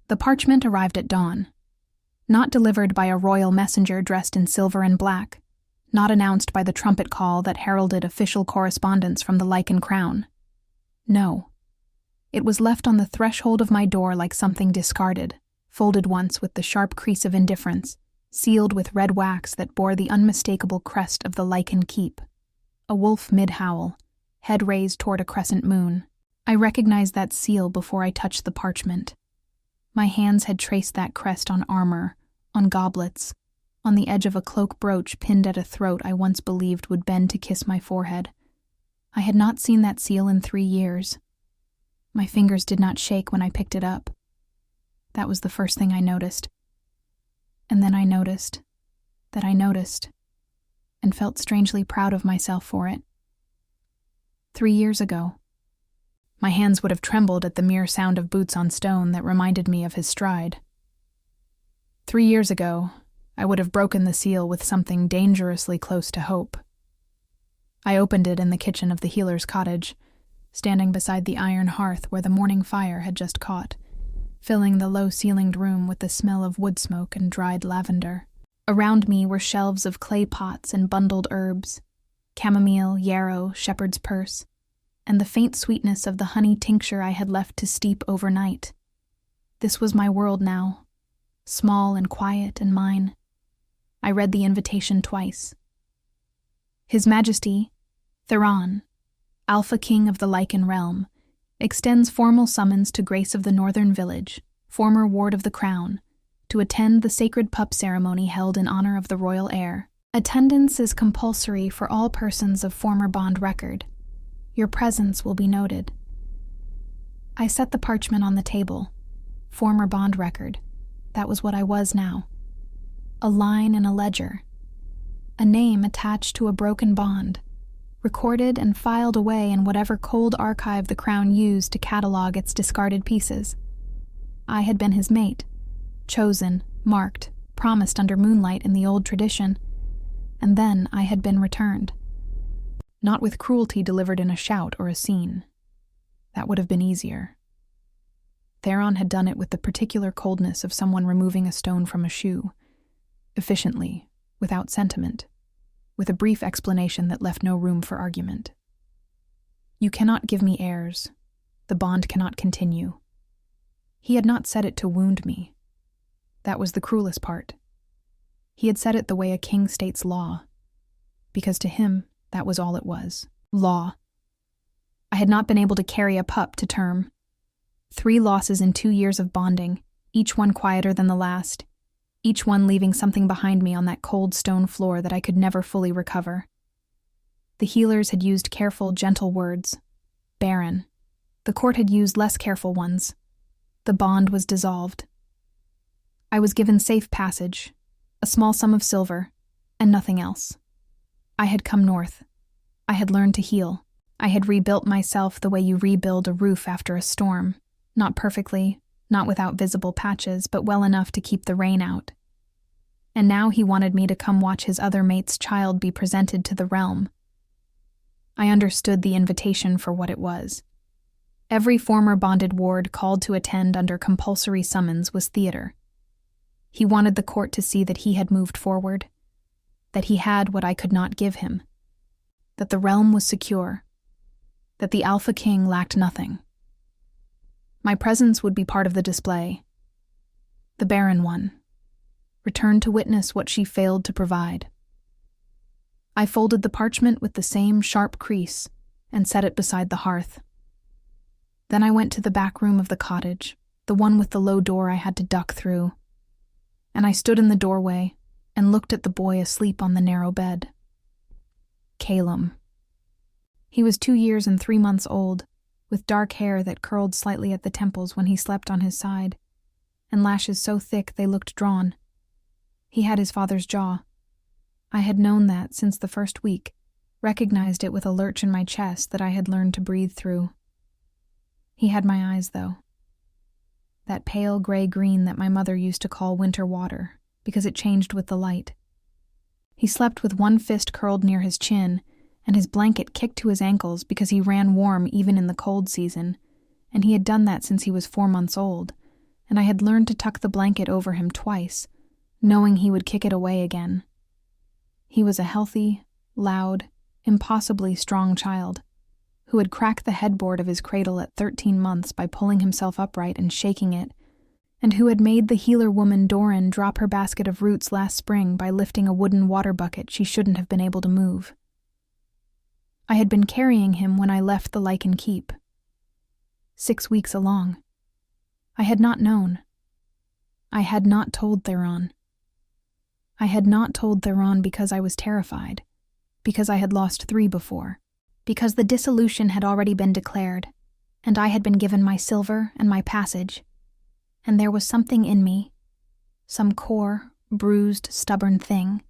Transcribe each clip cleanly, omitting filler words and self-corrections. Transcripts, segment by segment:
The parchment arrived at dawn. Not delivered by a royal messenger dressed in silver and black, not announced by the trumpet call that heralded official correspondence from the Lycan crown. No. It was left on the threshold of my door like something discarded, folded once with the sharp crease of indifference, sealed with red wax that bore the unmistakable crest of the Lycan keep. A wolf mid-howl, head raised toward a crescent moon. I recognized that seal before I touched the parchment. My hands had traced that crest on armor, on goblets, on the edge of a cloak brooch pinned at a throat I once believed would bend to kiss my forehead. I had not seen that seal in 3 years. My fingers did not shake when I picked it up. That was the first thing I noticed. And then I noticed that I noticed, and felt strangely proud of myself for it. 3 years ago. My hands would have trembled at the mere sound of boots on stone that reminded me of his stride. 3 years ago, I would have broken the seal with something dangerously close to hope. I opened it in the kitchen of the healer's cottage, standing beside the iron hearth where the morning fire had just caught, filling the low-ceilinged room with the smell of wood smoke and dried lavender. Around me were shelves of clay pots and bundled herbs, chamomile, yarrow, shepherd's purse, and the faint sweetness of the honey tincture I had left to steep overnight. This was my world now, small and quiet and mine. I read the invitation twice. His Majesty, Theron, Alpha King of the Lycan realm, extends formal summons to Grace of the Northern Village, former ward of the Crown, to attend the sacred pup ceremony held in honor of the royal heir. Attendance is compulsory for all persons of former bond record. Your presence will be noted. I set the parchment on the table. Former bond record. That was what I was now. A line in a ledger. A name attached to a broken bond, recorded and filed away in whatever cold archive the Crown used to catalog its discarded pieces. I had been his mate, chosen, marked, promised under moonlight in the old tradition, and then I had been returned. Not with cruelty delivered in a shout or a scene. That would have been easier. Theron had done it with the particular coldness of someone removing a stone from a shoe, efficiently, without sentiment, with a brief explanation that left no room for argument. You cannot give me heirs. The bond cannot continue. He had not said it to wound me. That was the cruelest part. He had said it the way a king states law, because to him, that was all it was. Law. I had not been able to carry a pup to term. 3 losses in 2 years of bonding, each one quieter than the last, each one leaving something behind me on that cold stone floor that I could never fully recover. The healers had used careful, gentle words. Barren. The court had used less careful ones. The bond was dissolved. I was given safe passage, a small sum of silver, and nothing else. I had come north. I had learned to heal. I had rebuilt myself the way you rebuild a roof after a storm. Not perfectly, not without visible patches, but well enough to keep the rain out. And now he wanted me to come watch his other mate's child be presented to the realm. I understood the invitation for what it was. Every former bonded ward called to attend under compulsory summons was theater. He wanted the court to see that he had moved forward, that he had what I could not give him, that the realm was secure, that the Alpha King lacked nothing. My presence would be part of the display. The barren one, returned to witness what she failed to provide. I folded the parchment with the same sharp crease and set it beside the hearth. Then I went to the back room of the cottage, the one with the low door I had to duck through, and I stood in the doorway and looked at the boy asleep on the narrow bed. Caelum. He was 2 years and 3 months old, with dark hair that curled slightly at the temples when he slept on his side, and lashes so thick they looked drawn. He had his father's jaw. I had known that since the first week, recognized it with a lurch in my chest that I had learned to breathe through. He had my eyes, though. That pale gray-green that my mother used to call winter water, because it changed with the light. He slept with one fist curled near his chin, and his blanket kicked to his ankles because he ran warm even in the cold season, and he had done that since he was 4 months old, and I had learned to tuck the blanket over him twice, knowing he would kick it away again. He was a healthy, loud, impossibly strong child, who had cracked the headboard of his cradle at 13 months by pulling himself upright and shaking it, and who had made the healer woman Doran drop her basket of roots last spring by lifting a wooden water bucket she shouldn't have been able to move. I had been carrying him when I left the Lycan keep. 6 weeks along. I had not known. I had not told Theron. I had not told Theron because I was terrified, because I had lost 3 before, because the dissolution had already been declared, and I had been given my silver and my passage, and there was something in me, some core, bruised, stubborn thing,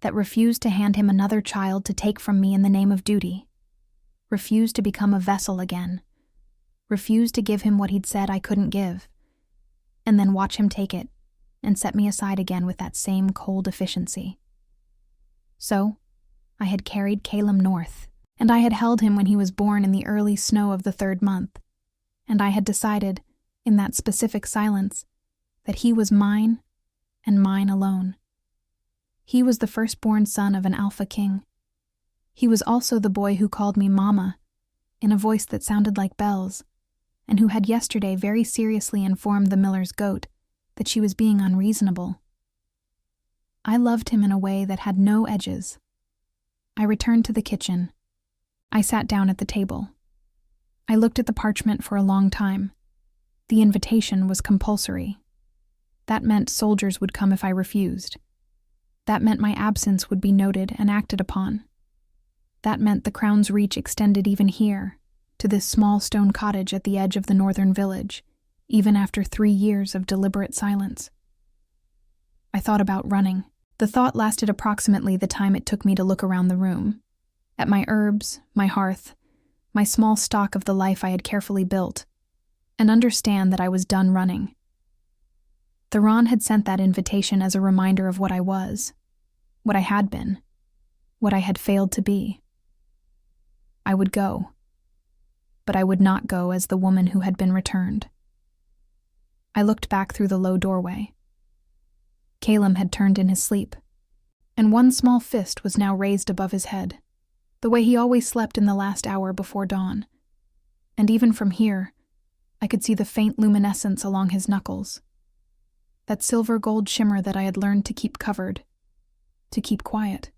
that refused to hand him another child to take from me in the name of duty, refused to become a vessel again, refused to give him what he'd said I couldn't give, and then watch him take it and set me aside again with that same cold efficiency. So, I had carried Caelum north, and I had held him when he was born in the early snow of the 3rd month, and I had decided, in that specific silence, that he was mine and mine alone. He was the firstborn son of an alpha king. He was also the boy who called me Mama, in a voice that sounded like bells, and who had yesterday very seriously informed the miller's goat that she was being unreasonable. I loved him in a way that had no edges. I returned to the kitchen. I sat down at the table. I looked at the parchment for a long time. The invitation was compulsory. That meant soldiers would come if I refused. That meant my absence would be noted and acted upon. That meant the crown's reach extended even here, to this small stone cottage at the edge of the northern village, even after 3 years of deliberate silence. I thought about running. The thought lasted approximately the time it took me to look around the room, at my herbs, my hearth, my small stock of the life I had carefully built, and understand that I was done running. Theron had sent that invitation as a reminder of what I was, what I had been, what I had failed to be. I would go, but I would not go as the woman who had been returned. I looked back through the low doorway. Caelum had turned in his sleep, and one small fist was now raised above his head, the way he always slept in the last hour before dawn, and even from here, I could see the faint luminescence along his knuckles, that silver-gold shimmer that I had learned to keep covered, to keep quiet,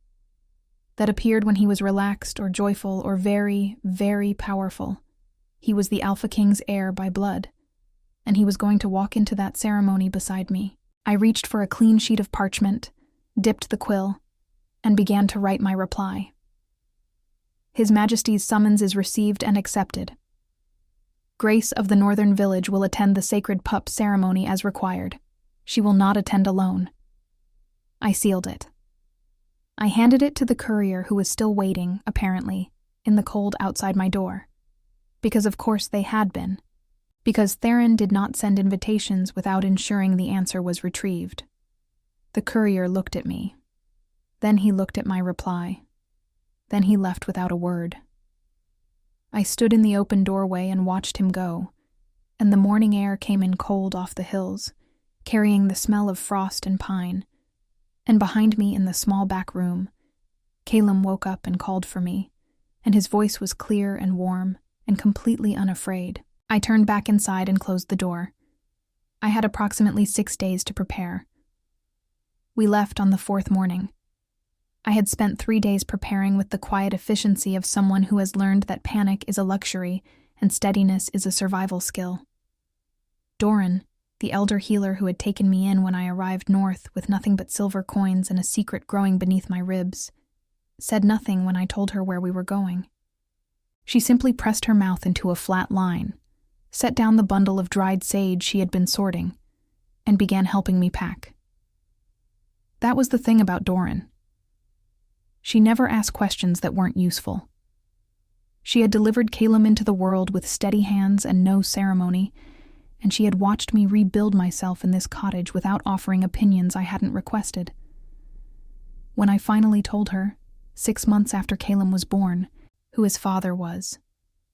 that appeared when he was relaxed or joyful or very, very powerful. He was the Alpha King's heir by blood, and he was going to walk into that ceremony beside me. I reached for a clean sheet of parchment, dipped the quill, and began to write my reply. His Majesty's summons is received and accepted. Grace of the Northern Village will attend the sacred pup ceremony as required. She will not attend alone. I sealed it. I handed it to the courier who was still waiting, apparently, in the cold outside my door. Because of course they had been. Because Theron did not send invitations without ensuring the answer was retrieved. The courier looked at me. Then he looked at my reply. Then he left without a word. I stood in the open doorway and watched him go, and the morning air came in cold off the hills, carrying the smell of frost and pine. And behind me in the small back room, Caelum woke up and called for me, and his voice was clear and warm and completely unafraid. I turned back inside and closed the door. I had approximately 6 days to prepare. We left on the 4th morning. I had spent 3 days preparing with the quiet efficiency of someone who has learned that panic is a luxury and steadiness is a survival skill. Doran, the elder healer who had taken me in when I arrived north with nothing but silver coins and a secret growing beneath my ribs, said nothing when I told her where we were going. She simply pressed her mouth into a flat line, set down the bundle of dried sage she had been sorting, and began helping me pack. That was the thing about Doran. She never asked questions that weren't useful. She had delivered Caelum into the world with steady hands and no ceremony, and she had watched me rebuild myself in this cottage without offering opinions I hadn't requested. When I finally told her, 6 months after Caelum was born, who his father was,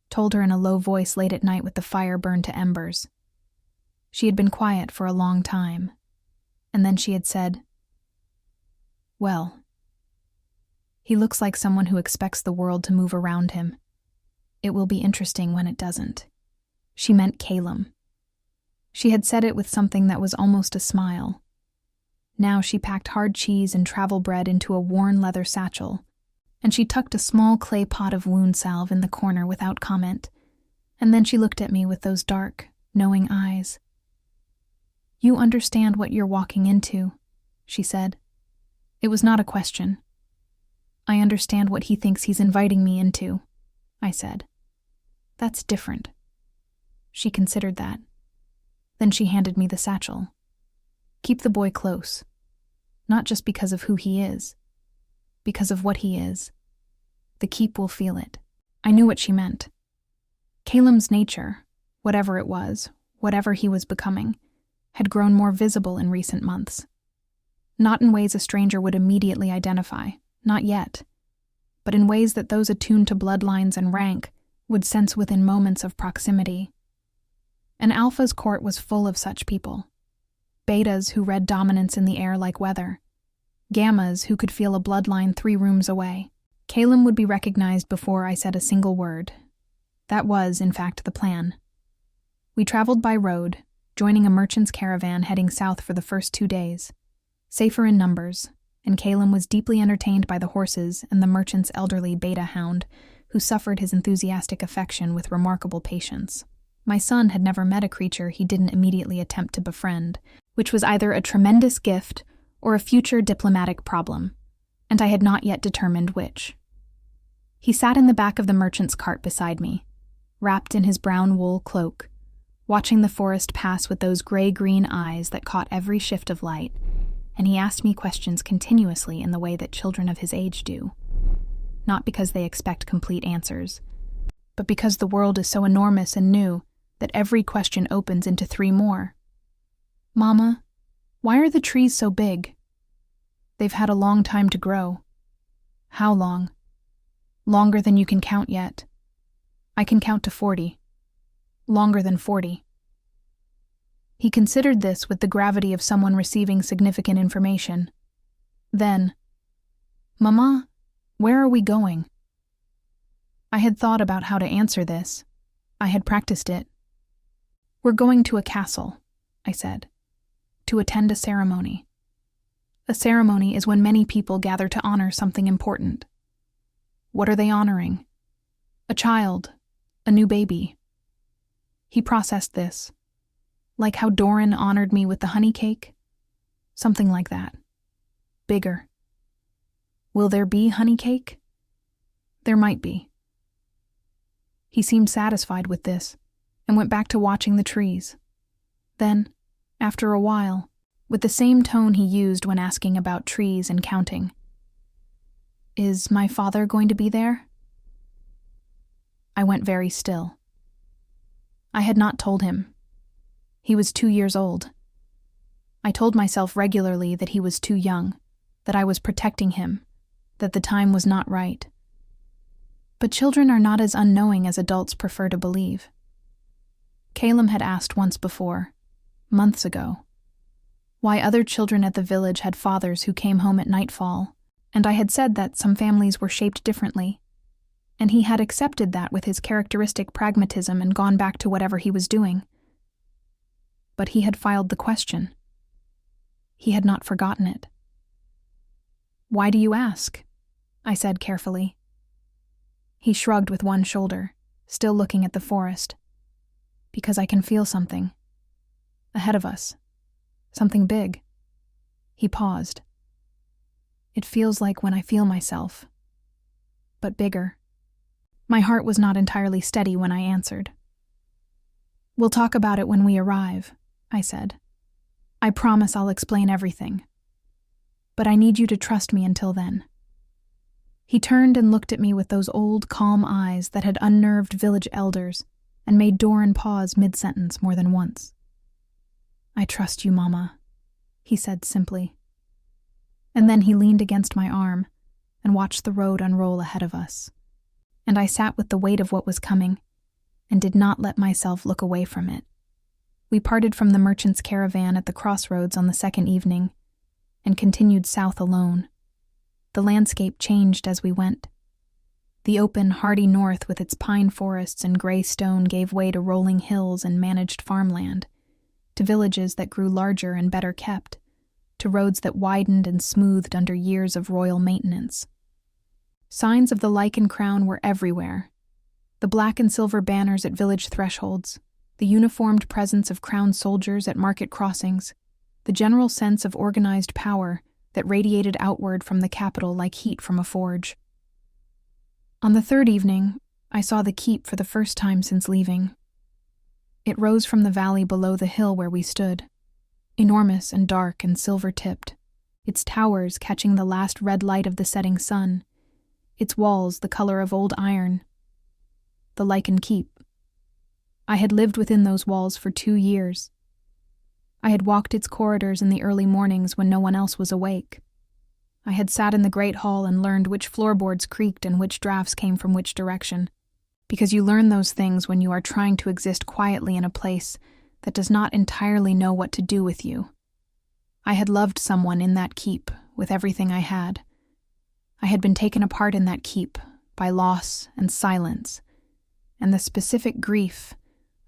told her in a low voice late at night with the fire burned to embers, She had been quiet for a long time, and then she had said, "Well, he looks like someone who expects the world to move around him. It will be interesting when it doesn't." She meant Caelum. She had said it with something that was almost a smile. Now she packed hard cheese and travel bread into a worn leather satchel, and she tucked a small clay pot of wound salve in the corner without comment, and then she looked at me with those dark, knowing eyes. "You understand what you're walking into," she said. It was not a question. "I understand what he thinks he's inviting me into," I said. "That's different." She considered that. Then she handed me the satchel. "Keep the boy close. Not just because of who he is, because of what he is. The keep will feel it." I knew what she meant. Caelum's nature, whatever it was, whatever he was becoming, had grown more visible in recent months. Not in ways a stranger would immediately identify, not yet, but in ways that those attuned to bloodlines and rank would sense within moments of proximity. And Alpha's court was full of such people. Betas who read dominance in the air like weather. Gammas who could feel a bloodline 3 rooms away. Caelum would be recognized before I said a single word. That was, in fact, the plan. We traveled by road, joining a merchant's caravan heading south for the first 2 days. Safer in numbers, and Caelum was deeply entertained by the horses and the merchant's elderly beta hound, who suffered his enthusiastic affection with remarkable patience. My son had never met a creature he didn't immediately attempt to befriend, which was either a tremendous gift or a future diplomatic problem, and I had not yet determined which. He sat in the back of the merchant's cart beside me, wrapped in his brown wool cloak, watching the forest pass with those gray-green eyes that caught every shift of light, and he asked me questions continuously in the way that children of his age do. Not because they expect complete answers, but because the world is so enormous and new that every question opens into 3 more. "Mama, why are the trees so big?" "They've had a long time to grow." "How long?" "Longer than you can count yet." "I can count to 40. "Longer than 40. He considered this with the gravity of someone receiving significant information. Then, "Mama, where are we going?" I had thought about how to answer this. I had practiced it. "We're going to a castle," I said, "to attend a ceremony. A ceremony is when many people gather to honor something important." "What are they honoring?" "A child, a new baby." He processed this. "Like how Doran honored me with the honey cake?" "Something like that. Bigger." "Will there be honey cake?" "There might be." He seemed satisfied with this and went back to watching the trees. Then, after a while, with the same tone he used when asking about trees and counting, "Is my father going to be there?" I went very still. I had not told him. He was 2 years old. I told myself regularly that he was too young, that I was protecting him, that the time was not right. But children are not as unknowing as adults prefer to believe. Caelum had asked once before, months ago, why other children at the village had fathers who came home at nightfall, and I had said that some families were shaped differently, and he had accepted that with his characteristic pragmatism and gone back to whatever he was doing. But he had filed the question. He had not forgotten it. "Why do you ask?" I said carefully. He shrugged with one shoulder, still looking at the forest. "Because I can feel something. Ahead of us. Something big." He paused. "It feels like when I feel myself. But bigger." My heart was not entirely steady when I answered. "We'll talk about it when we arrive," I said. "I promise I'll explain everything. But I need you to trust me until then." He turned and looked at me with those old, calm eyes that had unnerved village elders and made Doran pause mid-sentence more than once. "I trust you, Mama," he said simply. And then he leaned against my arm and watched the road unroll ahead of us. And I sat with the weight of what was coming and did not let myself look away from it. We parted from the merchant's caravan at the crossroads on the second evening and continued south alone. The landscape changed as we went. The open, hardy north with its pine forests and gray stone gave way to rolling hills and managed farmland, to villages that grew larger and better kept, to roads that widened and smoothed under years of royal maintenance. Signs of the Lycan crown were everywhere. The black and silver banners at village thresholds, the uniformed presence of crowned soldiers at market crossings, the general sense of organized power that radiated outward from the capital like heat from a forge. On the third evening, I saw the keep for the first time since leaving. It rose from the valley below the hill where we stood, enormous and dark and silver-tipped, its towers catching the last red light of the setting sun, its walls the color of old iron. The Lycan keep. I had lived within those walls for 2 years. I had walked its corridors in the early mornings when no one else was awake. I had sat in the great hall and learned which floorboards creaked and which drafts came from which direction, because you learn those things when you are trying to exist quietly in a place that does not entirely know what to do with you. I had loved someone in that keep with everything I had. I had been taken apart in that keep by loss and silence, and the specific grief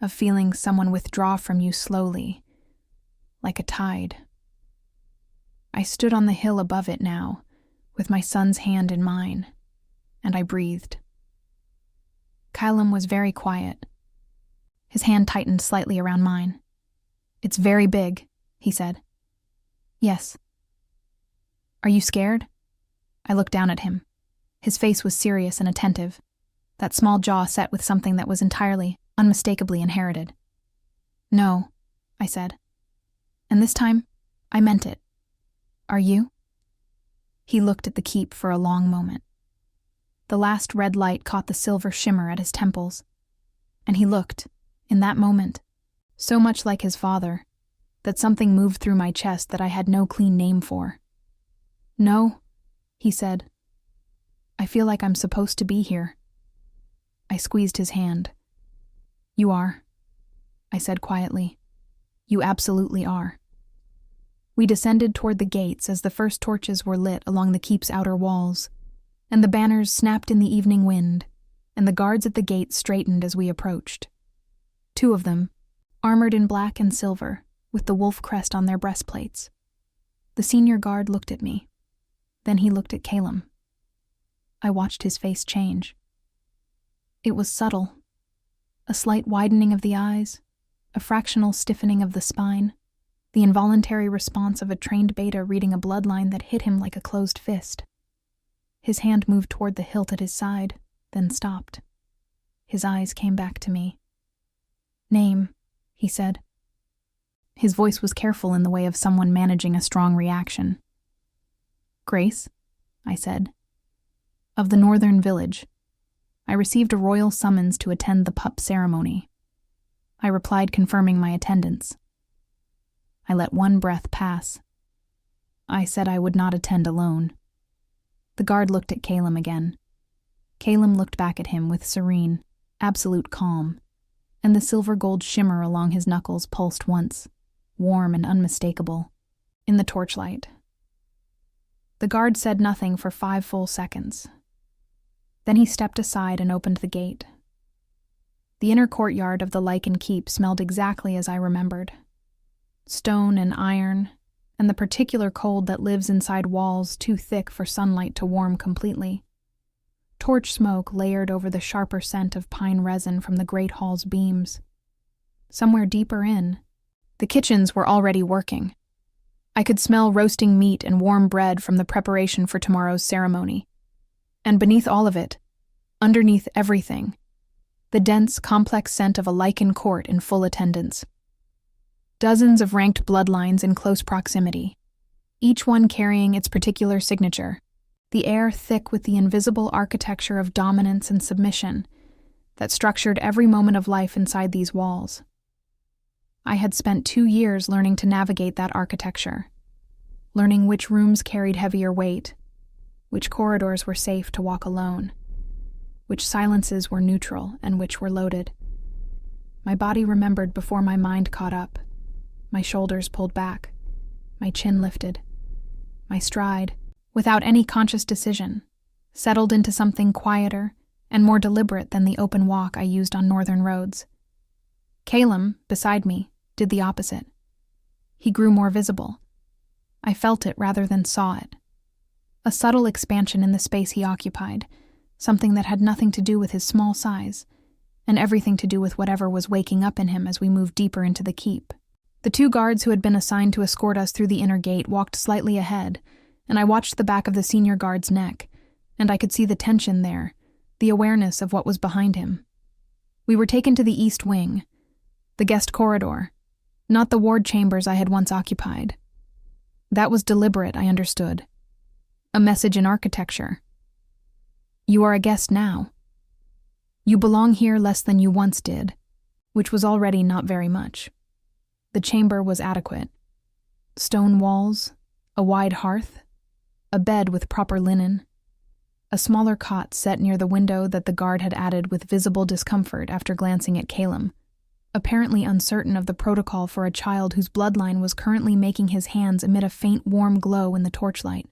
of feeling someone withdraw from you slowly, like a tide. I stood on the hill above it now, with my son's hand in mine, and I breathed. Caelum was very quiet. His hand tightened slightly around mine. "It's very big," he said. "Yes." "Are you scared?" I looked down at him. His face was serious and attentive, that small jaw set with something that was entirely, unmistakably inherited. "No," I said. And this time, I meant it. "Are you?" He looked at the keep for a long moment. The last red light caught the silver shimmer at his temples, and he looked, in that moment, so much like his father, that something moved through my chest that I had no clean name for. "No," he said. "I feel like I'm supposed to be here." I squeezed his hand. "You are," I said quietly. "You absolutely are." We descended toward the gates as the first torches were lit along the keep's outer walls, and the banners snapped in the evening wind, and the guards at the gate straightened as we approached. 2 of them, armored in black and silver, with the wolf crest on their breastplates. The senior guard looked at me. Then he looked at Caelum. I watched his face change. It was subtle. A slight widening of the eyes, a fractional stiffening of the spine, the involuntary response of a trained beta reading a bloodline that hit him like a closed fist. His hand moved toward the hilt at his side, then stopped. His eyes came back to me. "Name," he said. His voice was careful in the way of someone managing a strong reaction. "Grace," I said. "Of the northern village. I received a royal summons to attend the pup ceremony." I replied, confirming my attendance. I let one breath pass. I said I would not attend alone. The guard looked at Caelum again. Caelum looked back at him with serene, absolute calm, and the silver-gold shimmer along his knuckles pulsed once, warm and unmistakable, in the torchlight. The guard said nothing for 5 full seconds. Then he stepped aside and opened the gate. The inner courtyard of the Lycan keep smelled exactly as I remembered. Stone and iron, and the particular cold that lives inside walls too thick for sunlight to warm completely. Torch smoke layered over the sharper scent of pine resin from the great hall's beams. Somewhere deeper in, the kitchens were already working. I could smell roasting meat and warm bread from the preparation for tomorrow's ceremony. And beneath all of it, underneath everything, the dense, complex scent of a Lycan court in full attendance. Dozens of ranked bloodlines in close proximity, each one carrying its particular signature, the air thick with the invisible architecture of dominance and submission that structured every moment of life inside these walls. I had spent 2 years learning to navigate that architecture, learning which rooms carried heavier weight, which corridors were safe to walk alone, which silences were neutral and which were loaded. My body remembered before my mind caught up. My shoulders pulled back. My chin lifted. My stride, without any conscious decision, settled into something quieter and more deliberate than the open walk I used on northern roads. Caelum, beside me, did the opposite. He grew more visible. I felt it rather than saw it. A subtle expansion in the space he occupied, something that had nothing to do with his small size, and everything to do with whatever was waking up in him as we moved deeper into the keep. The 2 guards who had been assigned to escort us through the inner gate walked slightly ahead, and I watched the back of the senior guard's neck, and I could see the tension there, the awareness of what was behind him. We were taken to the east wing, the guest corridor, not the ward chambers I had once occupied. That was deliberate, I understood. A message in architecture. You are a guest now. You belong here less than you once did, which was already not very much. The chamber was adequate. Stone walls, a wide hearth, a bed with proper linen, a smaller cot set near the window that the guard had added with visible discomfort after glancing at Caelum, apparently uncertain of the protocol for a child whose bloodline was currently making his hands emit a faint warm glow in the torchlight.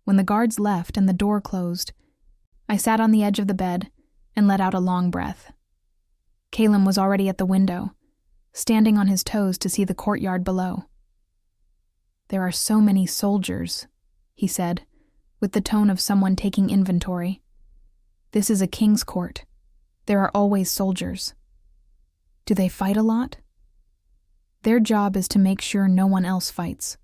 When the guards left and the door closed, I sat on the edge of the bed and let out a long breath. Caelum was already at the window, standing on his toes to see the courtyard below. There are so many soldiers, he said, with the tone of someone taking inventory. This is a king's court. There are always soldiers. Do they fight a lot? Their job is to make sure no one else fights.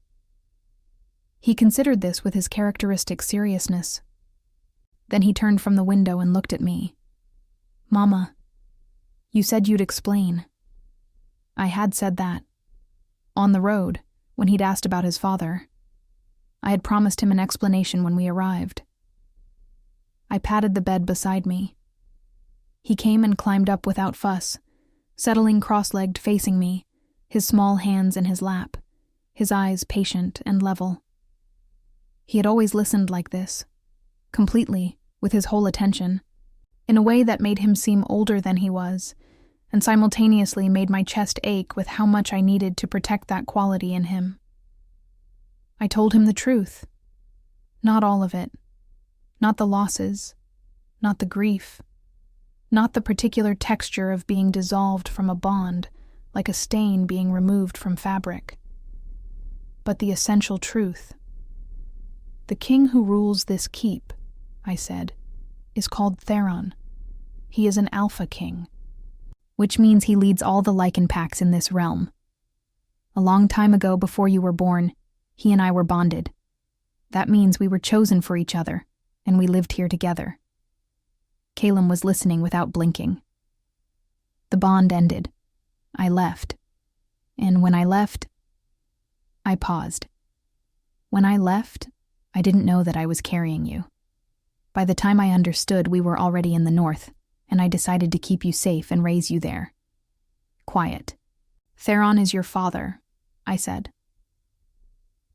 He considered this with his characteristic seriousness. Then he turned from the window and looked at me. Mama, you said you'd explain. I had said that. On the road, when he'd asked about his father. I had promised him an explanation when we arrived. I patted the bed beside me. He came and climbed up without fuss, settling cross-legged facing me, his small hands in his lap, his eyes patient and level. He had always listened like this, completely, with his whole attention, in a way that made him seem older than he was, and simultaneously made my chest ache with how much I needed to protect that quality in him. I told him the truth. Not all of it. Not the losses. Not the grief. Not the particular texture of being dissolved from a bond, like a stain being removed from fabric. But the essential truth. The king who rules this keep, I said, is called Theron. He is an alpha king, which means he leads all the Lycan packs in this realm. A long time ago, before you were born, he and I were bonded. That means we were chosen for each other, and we lived here together. Caelum was listening without blinking. The bond ended. I left. And when I left, I paused. When I left, I didn't know that I was carrying you. By the time I understood, we were already in the north, and I decided to keep you safe and raise you there. Quiet. Theron is your father, I said.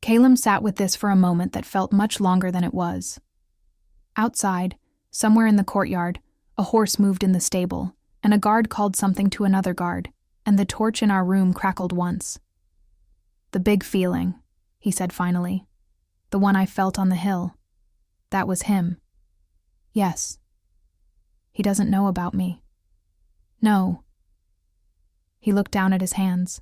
Caelum sat with this for a moment that felt much longer than it was. Outside, somewhere in the courtyard, a horse moved in the stable, and a guard called something to another guard, and the torch in our room crackled once. The big feeling, he said finally. The one I felt on the hill. That was him. Yes. He doesn't know about me. No. He looked down at his hands.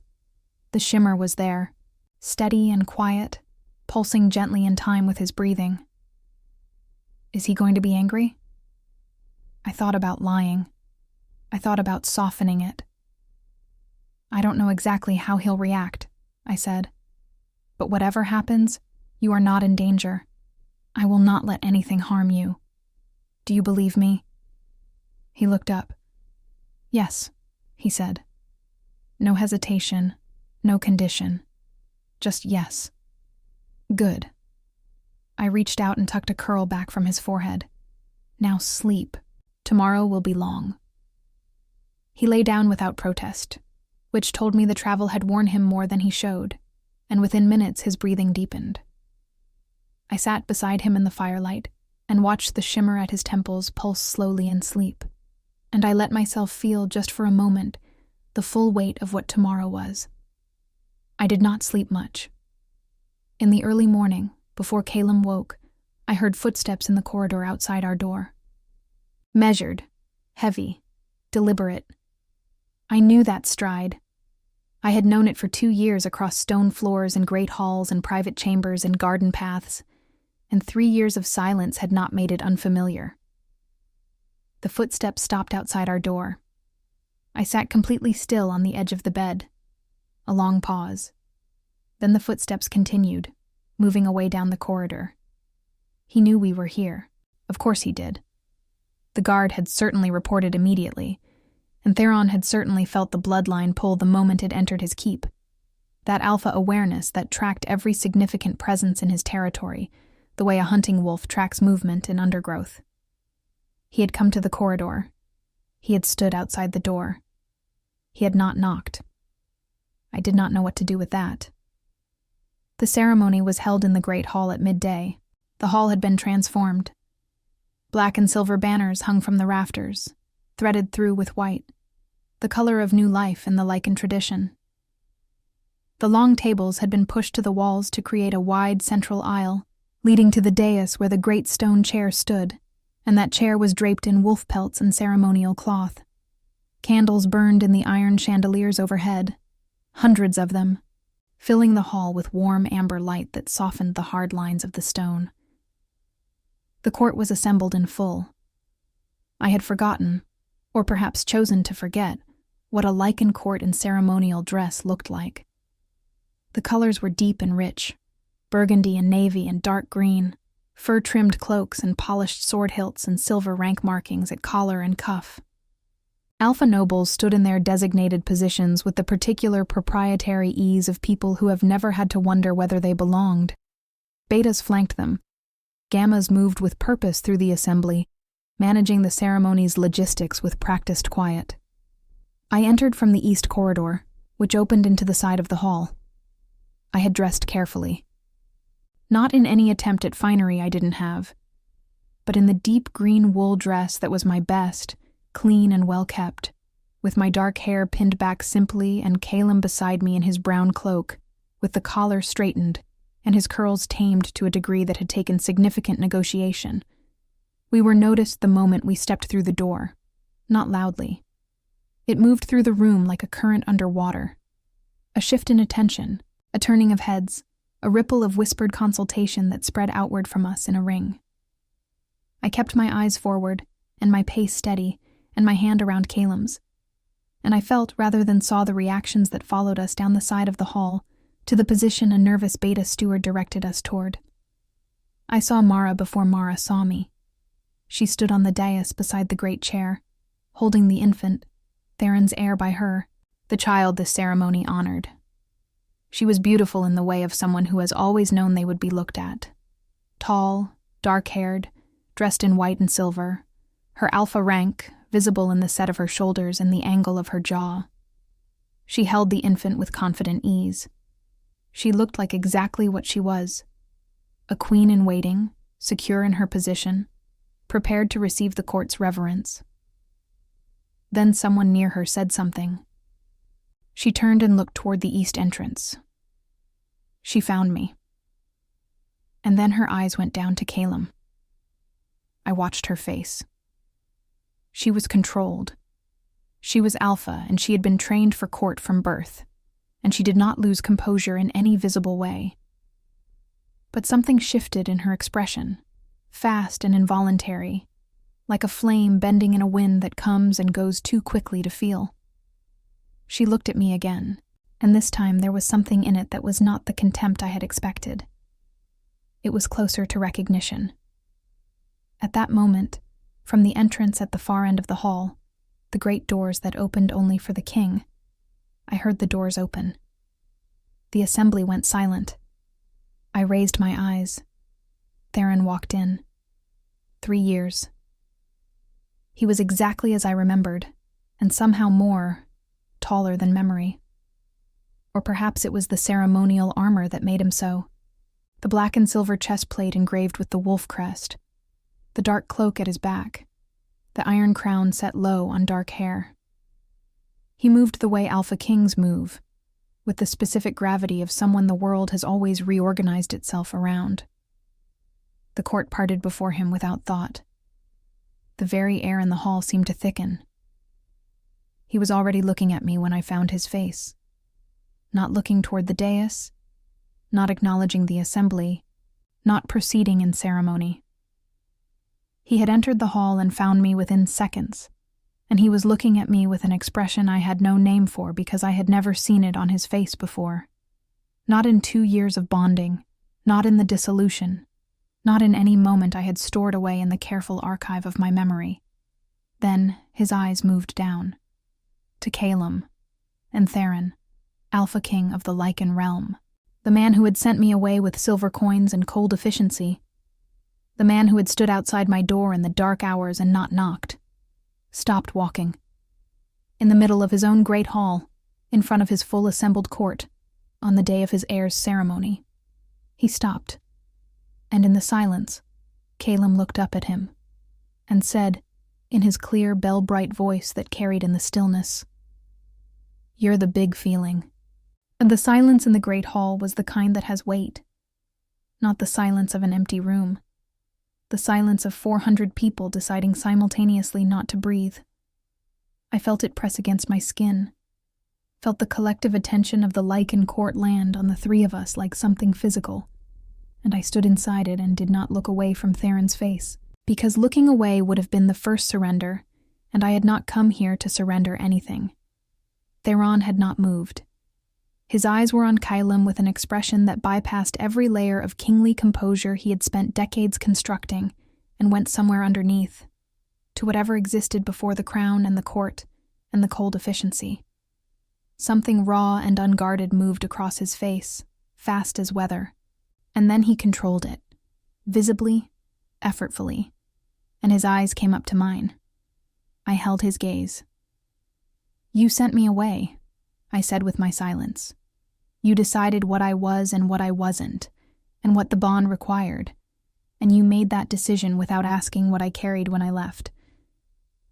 The shimmer was there, steady and quiet, pulsing gently in time with his breathing. Is he going to be angry? I thought about lying. I thought about softening it. I don't know exactly how he'll react, I said. But whatever happens, you are not in danger. I will not let anything harm you. Do you believe me? He looked up. Yes, he said. No hesitation, no condition. Just yes. Good. I reached out and tucked a curl back from his forehead. Now sleep. Tomorrow will be long. He lay down without protest, which told me the travel had worn him more than he showed, and within minutes his breathing deepened. I sat beside him in the firelight and watched the shimmer at his temples pulse slowly in sleep, and I let myself feel just for a moment the full weight of what tomorrow was. I did not sleep much. In the early morning, before Caelum woke, I heard footsteps in the corridor outside our door. Measured, heavy, deliberate. I knew that stride. I had known it for 2 years across stone floors and great halls and private chambers and garden paths, and 3 years of silence had not made it unfamiliar. The footsteps stopped outside our door. I sat completely still on the edge of the bed. A long pause. Then the footsteps continued, moving away down the corridor. He knew we were here. Of course he did. The guard had certainly reported immediately, and Theron had certainly felt the bloodline pull the moment it entered his keep. That alpha awareness that tracked every significant presence in his territory, the way a hunting wolf tracks movement in undergrowth. He had come to the corridor. He had stood outside the door. He had not knocked. I did not know what to do with that. The ceremony was held in the great hall at midday. The hall had been transformed. Black and silver banners hung from the rafters, threaded through with white, the color of new life in the Lycan tradition. The long tables had been pushed to the walls to create a wide central aisle, leading to the dais where the great stone chair stood, and that chair was draped in wolf pelts and ceremonial cloth. Candles burned in the iron chandeliers overhead, hundreds of them, filling the hall with warm amber light that softened the hard lines of the stone. The court was assembled in full. I had forgotten, or perhaps chosen to forget, what a Lycan court in ceremonial dress looked like. The colors were deep and rich, burgundy and navy and dark green, fur-trimmed cloaks and polished sword hilts and silver rank markings at collar and cuff. Alpha nobles stood in their designated positions with the particular proprietary ease of people who have never had to wonder whether they belonged. Betas flanked them. Gammas moved with purpose through the assembly, managing the ceremony's logistics with practiced quiet. I entered from the east corridor, which opened into the side of the hall. I had dressed carefully. Not in any attempt at finery I didn't have, but in the deep green wool dress that was my best, clean and well-kept, with my dark hair pinned back simply and Caelum beside me in his brown cloak, with the collar straightened and his curls tamed to a degree that had taken significant negotiation. We were noticed the moment we stepped through the door, not loudly. It moved through the room like a current under water. A shift in attention, a turning of heads, a ripple of whispered consultation that spread outward from us in a ring. I kept my eyes forward, and my pace steady, and my hand around Caelum's, and I felt rather than saw the reactions that followed us down the side of the hall, to the position a nervous beta steward directed us toward. I saw Mara before Mara saw me. She stood on the dais beside the great chair, holding the infant, Theron's heir by her, the child this ceremony honored. She was beautiful in the way of someone who has always known they would be looked at. Tall, dark-haired, dressed in white and silver, her alpha rank visible in the set of her shoulders and the angle of her jaw. She held the infant with confident ease. She looked like exactly what she was, a queen in waiting, secure in her position, prepared to receive the court's reverence. Then someone near her said something. She turned and looked toward the east entrance. She found me. And then her eyes went down to Caelum. I watched her face. She was controlled. She was alpha, and she had been trained for court from birth, and she did not lose composure in any visible way. But something shifted in her expression, fast and involuntary, like a flame bending in a wind that comes and goes too quickly to feel. She looked at me again, and this time there was something in it that was not the contempt I had expected. It was closer to recognition. At that moment, from the entrance at the far end of the hall, the great doors that opened only for the king, I heard the doors open. The assembly went silent. I raised my eyes. Theron walked in. 3 years. He was exactly as I remembered, and somehow more, taller than memory. Or perhaps it was the ceremonial armor that made him so. The black and silver chestplate engraved with the wolf crest, the dark cloak at his back, the iron crown set low on dark hair. He moved the way Alpha Kings move, with the specific gravity of someone the world has always reorganized itself around. The court parted before him without thought. The very air in the hall seemed to thicken. He was already looking at me when I found his face. Not looking toward the dais, not acknowledging the assembly, not proceeding in ceremony. He had entered the hall and found me within seconds, and he was looking at me with an expression I had no name for because I had never seen it on his face before. Not in 2 years of bonding, not in the dissolution, not in any moment I had stored away in the careful archive of my memory. Then his eyes moved down, to Caelum and Theron, Alpha King of the Lycan realm, the man who had sent me away with silver coins and cold efficiency, the man who had stood outside my door in the dark hours and not knocked, stopped walking. In the middle of his own great hall, in front of his full assembled court, on the day of his heir's ceremony, he stopped, and in the silence, Caelum looked up at him and said, in his clear, bell-bright voice that carried in the stillness, "You're the big feeling." And the silence in the great hall was the kind that has weight, not the silence of an empty room, the silence of 400 people deciding simultaneously not to breathe. I felt it press against my skin, felt the collective attention of the Lycan court land on the three of us like something physical, and I stood inside it and did not look away from Theron's face, because looking away would have been the first surrender, and I had not come here to surrender anything. Theron had not moved. His eyes were on Caelum with an expression that bypassed every layer of kingly composure he had spent decades constructing and went somewhere underneath, to whatever existed before the crown and the court and the cold efficiency. Something raw and unguarded moved across his face, fast as weather, and then he controlled it, visibly, effortfully, and his eyes came up to mine. I held his gaze. "You sent me away," I said with my silence. "You decided what I was and what I wasn't, and what the bond required, and you made that decision without asking what I carried when I left.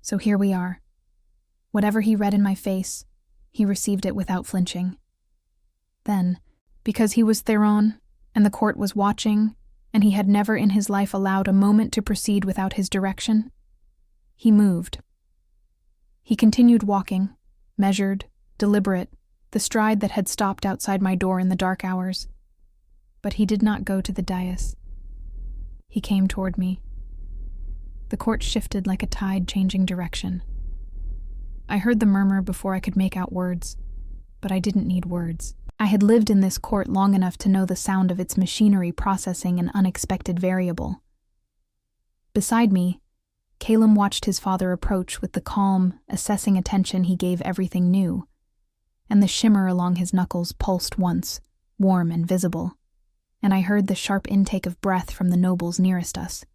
So here we are. Whatever he read in my face, he received it without flinching. Then, because he was Theron, and the court was watching, and he had never in his life allowed a moment to proceed without his direction, he moved. He continued walking, measured, deliberate, the stride that had stopped outside my door in the dark hours. But he did not go to the dais. He came toward me. The court shifted like a tide changing direction. I heard the murmur before I could make out words, but I didn't need words. I had lived in this court long enough to know the sound of its machinery processing an unexpected variable. Beside me, Caelum watched his father approach with the calm, assessing attention he gave everything new, and the shimmer along his knuckles pulsed once, warm and visible, and I heard the sharp intake of breath from the nobles nearest us.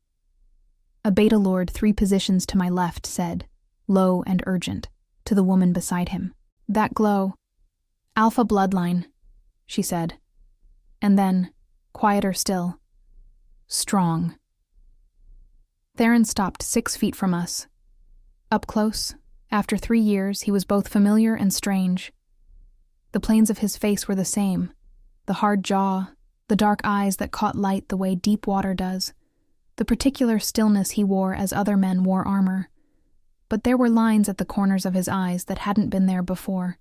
A beta lord 3 positions to my left said, low and urgent, to the woman beside him, "That glow. Alpha bloodline," she said. And then, quieter still, "Strong." Theron stopped 6 feet from us. Up close, after 3 years, he was both familiar and strange. The planes of his face were the same, the hard jaw, the dark eyes that caught light the way deep water does, the particular stillness he wore as other men wore armor. But there were lines at the corners of his eyes that hadn't been there before,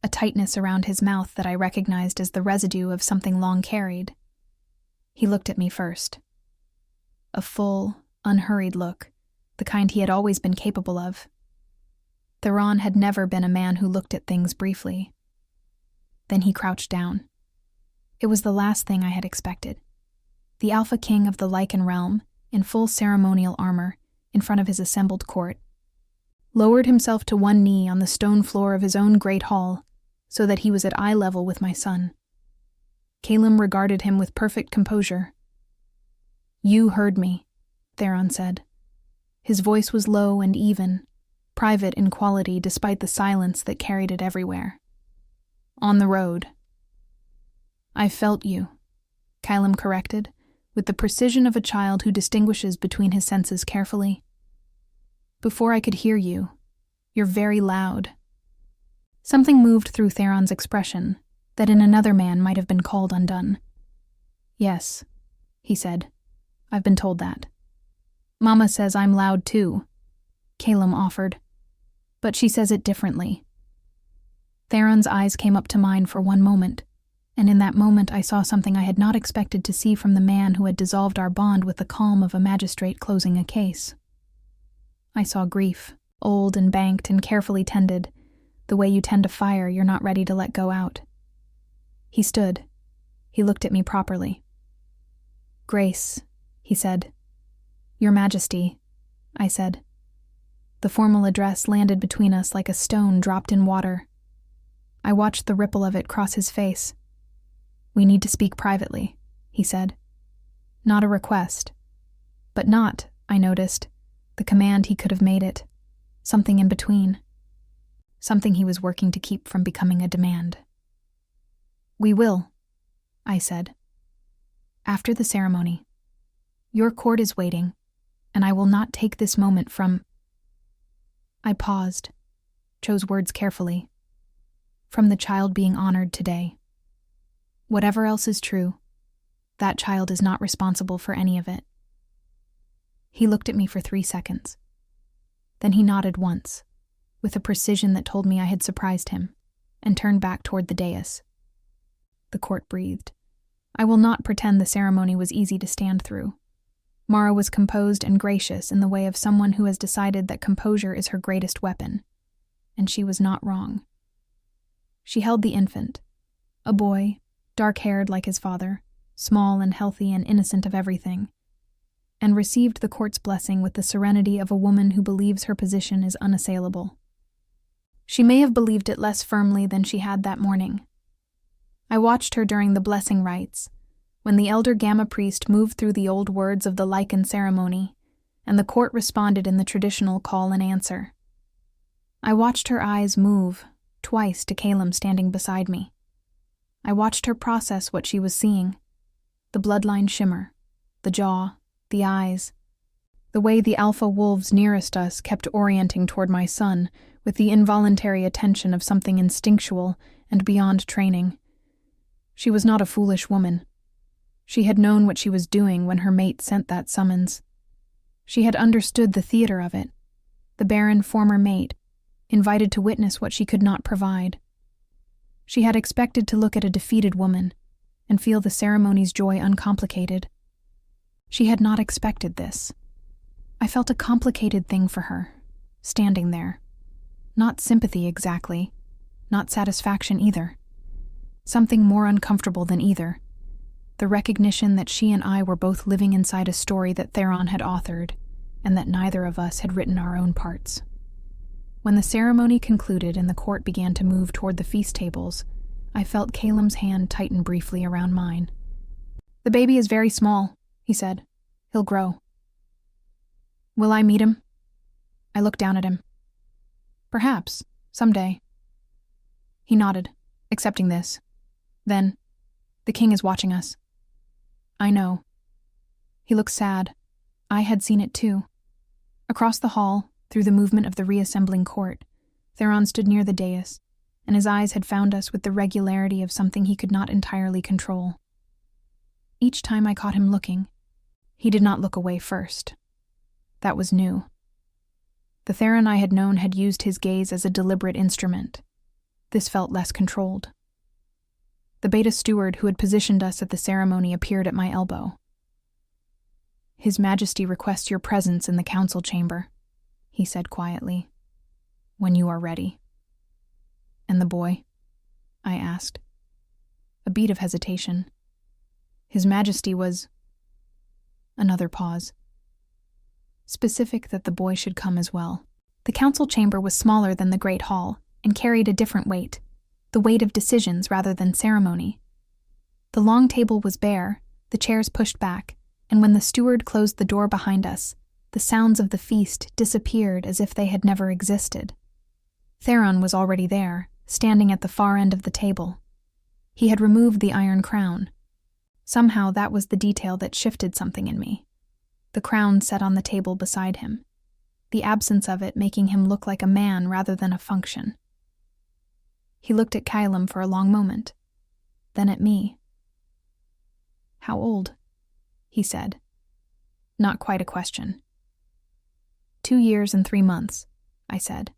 a tightness around his mouth that I recognized as the residue of something long carried. He looked at me first. A full, unhurried look, the kind he had always been capable of. Theron had never been a man who looked at things briefly. Then he crouched down. It was the last thing I had expected. The Alpha King of the Lycan realm, in full ceremonial armor, in front of his assembled court, lowered himself to one knee on the stone floor of his own great hall, so that he was at eye level with my son. Caelum regarded him with perfect composure. "You heard me," Theron said. His voice was low and even, private in quality despite the silence that carried it everywhere. "On the road." "I felt you," Caelum corrected, with the precision of a child who distinguishes between his senses carefully. "Before I could hear you, you're very loud." Something moved through Theron's expression that in another man might have been called undone. "Yes," he said. "I've been told that. Mama says I'm loud too," Caelum offered. "But she says it differently." Theron's eyes came up to mine for one moment, and in that moment I saw something I had not expected to see from the man who had dissolved our bond with the calm of a magistrate closing a case. I saw grief, old and banked and carefully tended, the way you tend a fire you're not ready to let go out. He stood. He looked at me properly. "Grace," he said. "Your Majesty," I said. The formal address landed between us like a stone dropped in water. I watched the ripple of it cross his face. "We need to speak privately," he said. Not a request. But not, I noticed, the command he could have made it. Something in between. Something he was working to keep from becoming a demand. "We will," I said. "After the ceremony. Your court is waiting, and I will not take this moment from—" I paused, chose words carefully. "From the child being honored today. Whatever else is true, that child is not responsible for any of it." He looked at me for 3 seconds. Then he nodded once, with a precision that told me I had surprised him, and turned back toward the dais. The court breathed. I will not pretend the ceremony was easy to stand through. Mara was composed and gracious in the way of someone who has decided that composure is her greatest weapon, and she was not wrong. She held the infant, a boy, dark-haired like his father, small and healthy and innocent of everything, and received the court's blessing with the serenity of a woman who believes her position is unassailable. She may have believed it less firmly than she had that morning. I watched her during the blessing rites, when the elder Gamma priest moved through the old words of the Lycan ceremony, and the court responded in the traditional call and answer. I watched her eyes move, twice to Caelum standing beside me. I watched her process what she was seeing, the bloodline shimmer, the jaw, the eyes, the way the alpha wolves nearest us kept orienting toward my son with the involuntary attention of something instinctual and beyond training. She was not a foolish woman. She had known what she was doing when her mate sent that summons. She had understood the theater of it, the barren former mate, invited to witness what she could not provide. She had expected to look at a defeated woman and feel the ceremony's joy uncomplicated. She had not expected this. I felt a complicated thing for her, standing there. Not sympathy exactly, not satisfaction either. Something more uncomfortable than either. The recognition that she and I were both living inside a story that Theron had authored, and that neither of us had written our own parts. When the ceremony concluded and the court began to move toward the feast tables, I felt Caelum's hand tighten briefly around mine. "The baby is very small," he said. "He'll grow." "Will I meet him?" I looked down at him. "Perhaps, someday." He nodded, accepting this. Then, "The king is watching us." "I know." He looked sad. I had seen it too. Across the hall, through the movement of the reassembling court, Theron stood near the dais, and his eyes had found us with the regularity of something he could not entirely control. Each time I caught him looking, he did not look away first. That was new. The Theron I had known had used his gaze as a deliberate instrument. This felt less controlled. The beta steward who had positioned us at the ceremony appeared at my elbow. "His Majesty requests your presence in the council chamber," he said quietly, "when you are ready." "And the boy?" I asked. A beat of hesitation. His Majesty was... Another pause. Specific that the boy should come as well. The council chamber was smaller than the Great Hall and carried a different weight, the weight of decisions rather than ceremony. The long table was bare, the chairs pushed back, and when the steward closed the door behind us, the sounds of the feast disappeared as if they had never existed. Theron was already there, standing at the far end of the table. He had removed the iron crown. Somehow that was the detail that shifted something in me. The crown set on the table beside him, the absence of it making him look like a man rather than a function. He looked at Caelum for a long moment, then at me. "How old?" he said. Not quite a question. 2 years and 3 months, I said.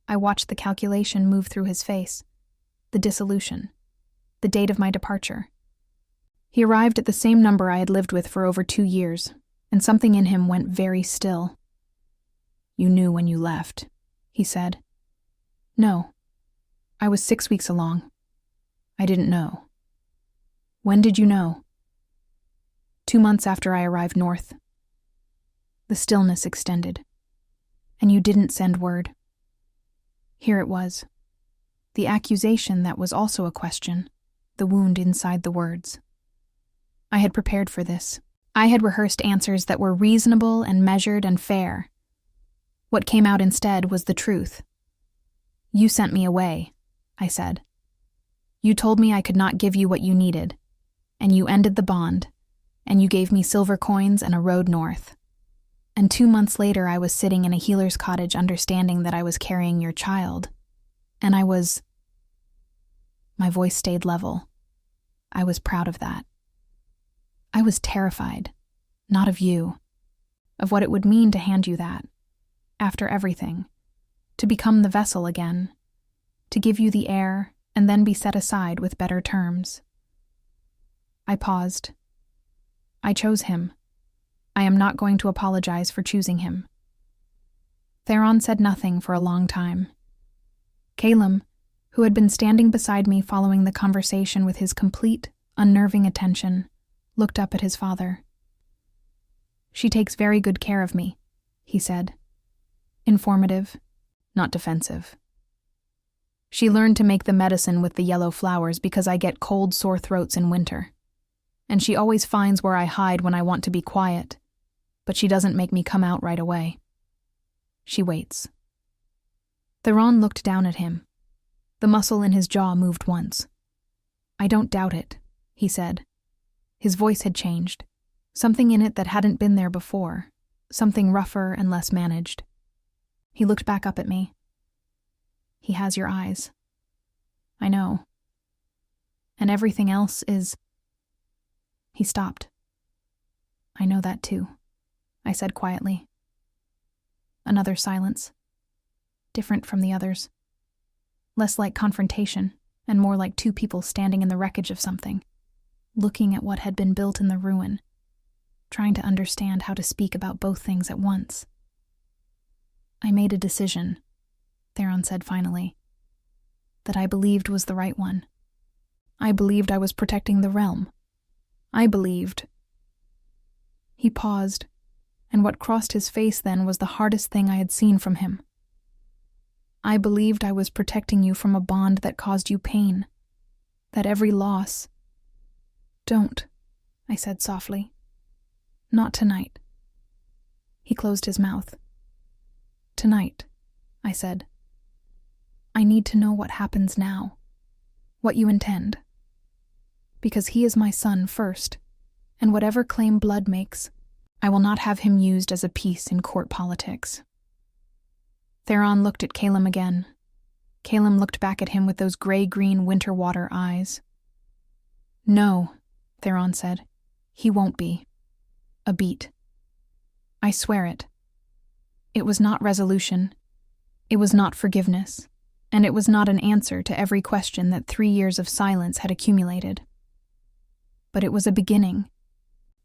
I watched the calculation move through his face, the dissolution, the date of my departure. He arrived at the same number I had lived with for over 2 years, and something in him went very still. "You knew when you left," he said. "No. I was 6 weeks along. I didn't know." "When did you know?" 2 months after I arrived north." The stillness extended. "And you didn't send word." Here it was. The accusation that was also a question, the wound inside the words. I had prepared for this. I had rehearsed answers that were reasonable and measured and fair. What came out instead was the truth. "You sent me away," I said. "You told me I could not give you what you needed, and you ended the bond, and you gave me silver coins and a road north. And 2 months later I was sitting in a healer's cottage understanding that I was carrying your child, and I was..." My voice stayed level. I was proud of that. I was terrified, not of you, of what it would mean to hand you that, after everything, to become the vessel again, to give you the heir and then be set aside with better terms. I paused. I chose him. I am not going to apologize for choosing him. Theron said nothing for a long time. Caelum, who had been standing beside me following the conversation with his complete, unnerving attention, looked up at his father. "She takes very good care of me," he said. Informative, not defensive. "She learned to make the medicine with the yellow flowers because I get cold, sore throats in winter. And she always finds where I hide when I want to be quiet, but she doesn't make me come out right away. She waits." Theron looked down at him. The muscle in his jaw moved once. "I don't doubt it," he said. His voice had changed, something in it that hadn't been there before, something rougher and less managed. He looked back up at me. "He has your eyes. I know. And everything else is..." He stopped. "I know that too," I said quietly. Another silence. Different from the others. Less like confrontation, and more like two people standing in the wreckage of something, looking at what had been built in the ruin, trying to understand how to speak about both things at once. "I made a decision," Theron said finally, "that I believed was the right one. I believed I was protecting the realm. I believed..." He paused, and what crossed his face then was the hardest thing I had seen from him. "I believed I was protecting you from a bond that caused you pain, that every loss..." "Don't," I said softly. "Not tonight." He closed his mouth. "Tonight," I said. "I need to know what happens now, what you intend. Because he is my son first, and whatever claim blood makes, I will not have him used as a piece in court politics." Theron looked at Caelum again. Caelum looked back at him with those gray-green winter water eyes. "No," Theron said. "He won't be. A beat. I swear it. It was not resolution. It was not forgiveness. And it was not an answer to every question that 3 years of silence had accumulated. But it was a beginning.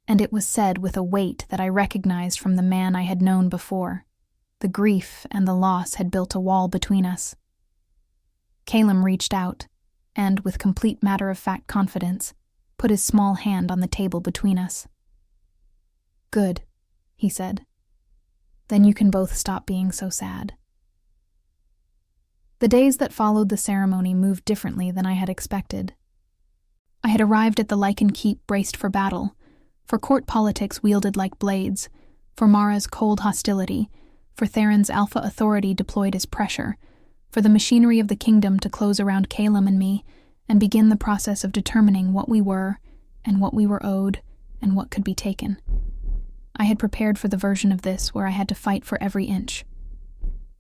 And it was said with a weight that I recognized from the man I had known before. The grief and the loss had built a wall between us. Caelum reached out, and, with complete matter-of-fact confidence, put his small hand on the table between us. "Good," he said. "Then you can both stop being so sad." The days that followed the ceremony moved differently than I had expected. I had arrived at the Lycan keep braced for battle, for court politics wielded like blades, for Mara's cold hostility, for Theron's alpha authority deployed as pressure, for the machinery of the kingdom to close around Caelum and me, and begin the process of determining what we were, and what we were owed, and what could be taken. I had prepared for the version of this where I had to fight for every inch.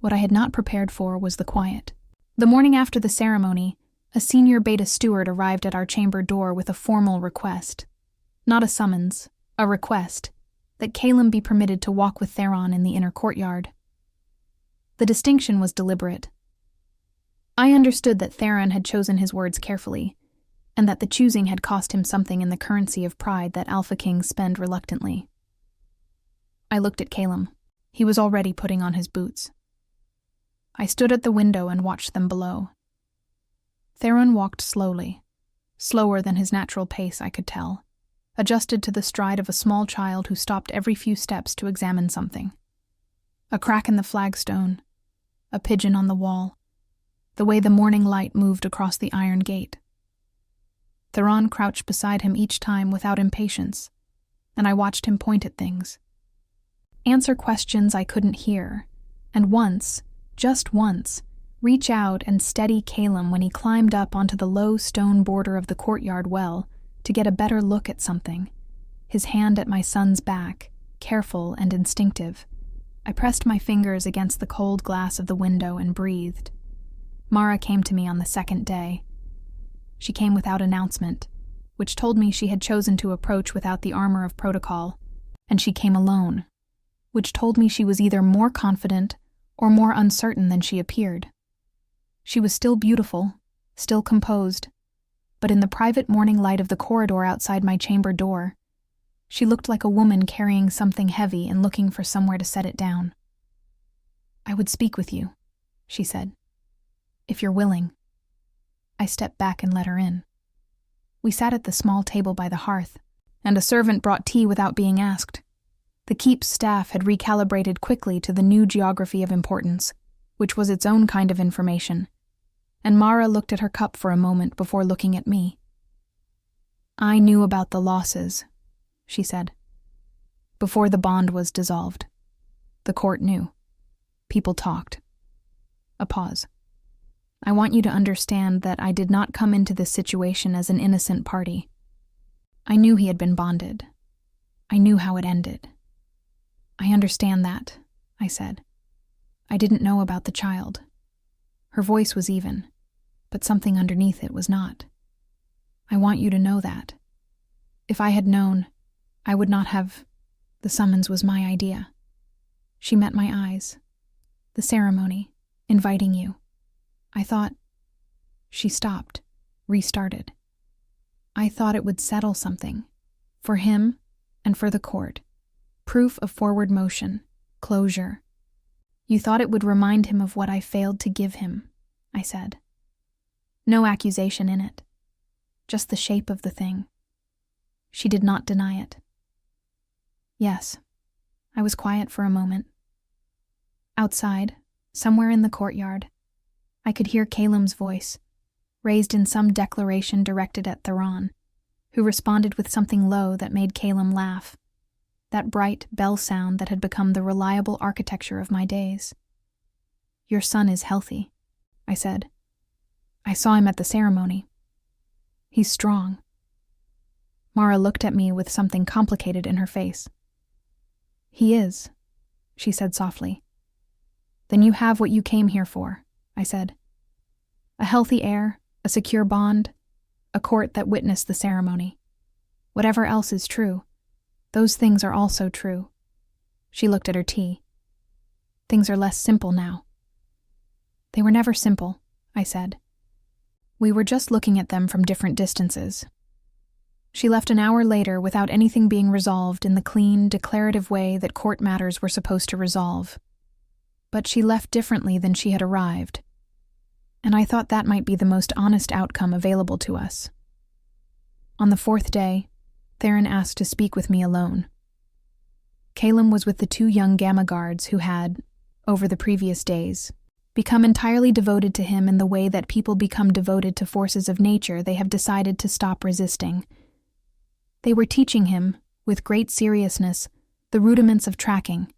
What I had not prepared for was the quiet. The morning after the ceremony, a senior beta steward arrived at our chamber door with a formal request. Not a summons, a request, that Caelum be permitted to walk with Theron in the inner courtyard. The distinction was deliberate. I understood that Theron had chosen his words carefully, and that the choosing had cost him something in the currency of pride that Alpha Kings spend reluctantly. I looked at Caelum. He was already putting on his boots. I stood at the window and watched them below. Theron walked slowly, slower than his natural pace, I could tell, adjusted to the stride of a small child who stopped every few steps to examine something. A crack in the flagstone, a pigeon on the wall, the way the morning light moved across the iron gate. Theron crouched beside him each time without impatience, and I watched him point at things. Answer questions I couldn't hear, and once, just once, reach out and steady Caelum when he climbed up onto the low stone border of the courtyard well to get a better look at something, his hand at my son's back, careful and instinctive. I pressed my fingers against the cold glass of the window and breathed. Mara came to me on the second day. She came without announcement, which told me she had chosen to approach without the armor of protocol, and she came alone, which told me she was either more confident or more uncertain than she appeared. She was still beautiful, still composed, but in the private morning light of the corridor outside my chamber door, she looked like a woman carrying something heavy and looking for somewhere to set it down. "I would speak with you," she said, "if you're willing." I stepped back and let her in. We sat at the small table by the hearth, and a servant brought tea without being asked. The keep's staff had recalibrated quickly to the new geography of importance, which was its own kind of information, and Mara looked at her cup for a moment before looking at me. "I knew about the losses," she said. "Before the bond was dissolved. The court knew. People talked." A pause. "I want you to understand that I did not come into this situation as an innocent party. I knew he had been bonded. I knew how it ended." "I understand that," I said. "I didn't know about the child." Her voice was even, but something underneath it was not. "I want you to know that. If I had known, I would not have. The summons was my idea." She met my eyes. "The ceremony, inviting you. I thought—" She stopped, restarted. "I thought it would settle something. For him and for the court. Proof of forward motion, closure. You thought it would remind him of what I failed to give him," I said. No accusation in it, just the shape of the thing. She did not deny it. "Yes." I was quiet for a moment. Outside, somewhere in the courtyard, I could hear Caelum's voice, raised in some declaration directed at Theron, who responded with something low that made Caelum laugh. That bright bell sound that had become the reliable architecture of my days. "Your son is healthy," I said. "I saw him at the ceremony. He's strong." Mara looked at me with something complicated in her face. "He is," she said softly. "Then you have what you came here for," I said. "A healthy heir, a secure bond, a court that witnessed the ceremony. Whatever else is true, those things are also true." She looked at her tea. "Things are less simple now." "They were never simple," I said. "We were just looking at them from different distances." She left an hour later without anything being resolved in the clean, declarative way that court matters were supposed to resolve. But she left differently than she had arrived, and I thought that might be the most honest outcome available to us. On the fourth day, Theron asked to speak with me alone. Caelum was with the two young Gamma guards who had, over the previous days, become entirely devoted to him in the way that people become devoted to forces of nature they have decided to stop resisting. They were teaching him, with great seriousness, the rudiments of tracking,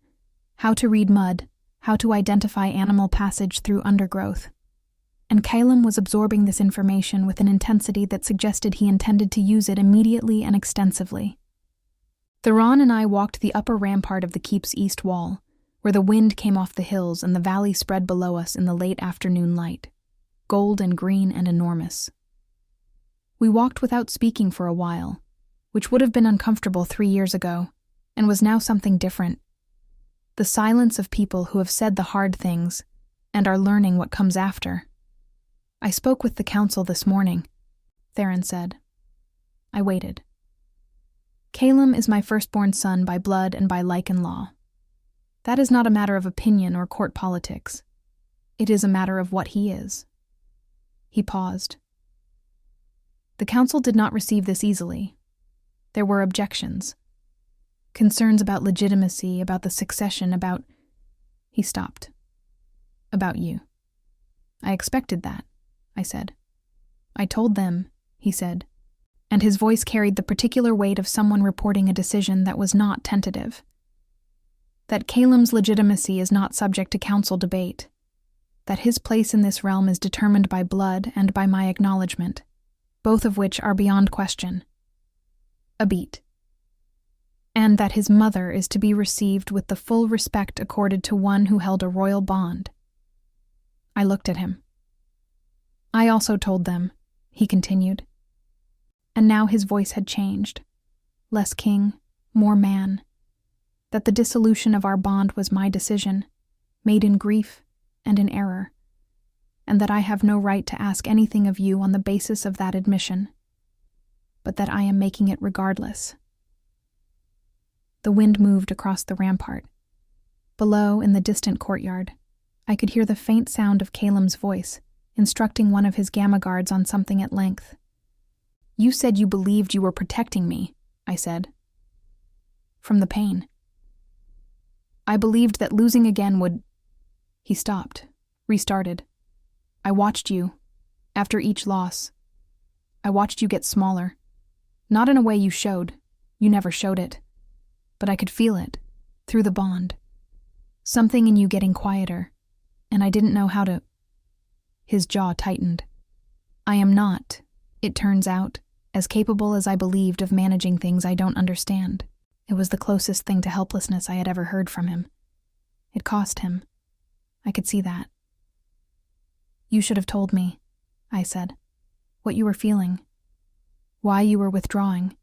how to read mud, how to identify animal passage through undergrowth. And Caelum was absorbing this information with an intensity that suggested he intended to use it immediately and extensively. Theron and I walked the upper rampart of the keep's east wall, where the wind came off the hills and the valley spread below us in the late afternoon light. gold and green and enormous. We walked without speaking for a while, which would have been uncomfortable 3 years ago, and was now something different. The silence of people who have said the hard things and are learning what comes after. "I spoke with the council this morning," Theron said. I waited. "Caelum is my firstborn son by blood and by Lycan law. That is not a matter of opinion or court politics. It is a matter of what he is." He paused. The council did not receive this easily. There were objections. Concerns about legitimacy, about the succession, about... He stopped. "About you." "I expected that," I said. "I told them," he said, and his voice carried the particular weight of someone reporting a decision that was not tentative, "that Caelum's legitimacy is not subject to council debate, that his place in this realm is determined by blood and by my acknowledgement, both of which are beyond question." A beat. "And that his mother is to be received with the full respect accorded to one who held a royal bond." I looked at him. "I also told them," he continued. And now his voice had changed. Less king, more man. That the dissolution of our bond was my decision, made in grief and in error, and that I have no right to ask anything of you on the basis of that admission, but that I am making it regardless. The wind moved across the rampart. Below, in the distant courtyard, I could hear the faint sound of Caelum's voice, instructing one of his gamma guards on something at length. "You said you believed you were protecting me," I said. "From the pain. I believed that losing again would..." He stopped, restarted. "I watched you, after each loss. I watched you get smaller. Not in a way you showed. You never showed it. But I could feel it, through the bond. Something in you getting quieter, and I didn't know how to..." His jaw tightened. "I am not, it turns out, as capable as I believed of managing things I don't understand." It was the closest thing to helplessness I had ever heard from him. It cost him. I could see that. "You should have told me," I said, "what you were feeling, why you were withdrawing.